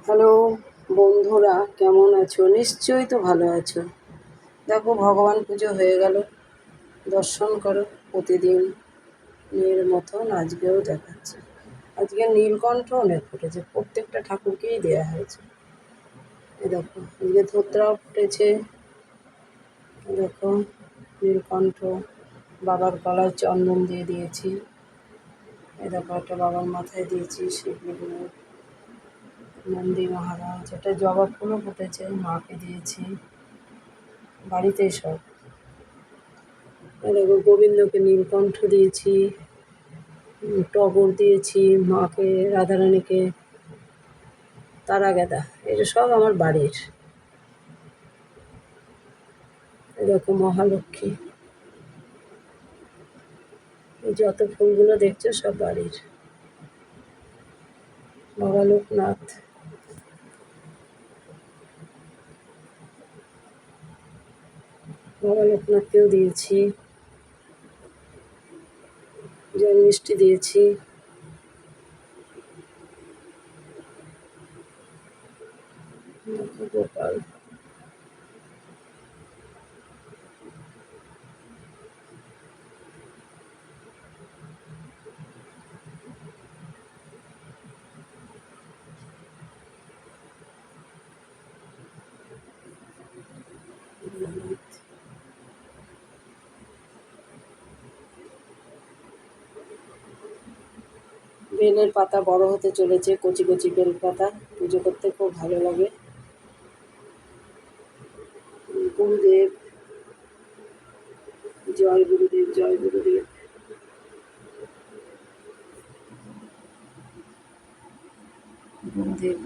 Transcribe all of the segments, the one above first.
Hello বন্ধুরা, কেমন আছো? নিশ্চয়ই তো ভালো আছো। দেখো, ভগবান পুজো হয়ে গেল, দর্শন করো। প্রতিদিন নীল মতন আজকেও দেখাচ্ছে। আজকে নীলকণ্ঠ অনেক ফুটেছে, প্রত্যেকটা ঠাকুরকেই দেয়া হয়েছে। এ দেখো, আজকে ধোত্রাও ফুটেছে। দেখো, নীলকণ্ঠ বাবার গলায় চন্দন দিয়ে দিয়েছি। এ দেখো, একটা বাবার মাথায় দিয়েছি শিবলিঙ্গ, নন্দী মহারাজ, একটা জবা ফুলও ফুটেছে, মাকে দিয়েছি। বাড়িতে সব দেখো, গোবিন্দকে নীলকণ্ঠ দিয়েছি, টগর দিয়েছি, মাকে রাধারানীকে তারা গেঁদা, এটা সব আমার বাড়ির। দেখো, মহালক্ষ্মী, এই যত ফুলগুলো দেখছো সব বাড়ির। বাবা লোকনাথ, বাবা লোকনাথকেও দিয়েছি, জল মিষ্টি দিয়েছি। দেখো, গোপাল, বেলের পাতা বড় হতে চলেছে, কচি কচি বেল পাতা, পুজো করতে খুব ভালো লাগে। গুরুদেব, জয় গুরুদেব, জয় গুরুদেব। গুরুদেব,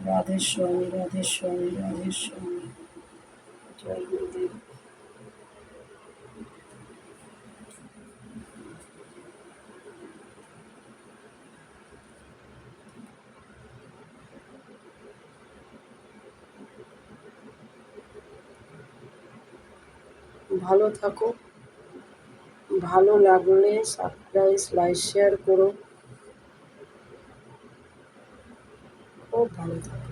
রাধে স্বামী, রাধে স্বামী, রাধে স্বামী, জয় গুরুদেব। ভালো থাকো, ভালো লাগলে সাবস্ক্রাইব, লাইক, শেয়ার করো। খুব ভালো থাকো।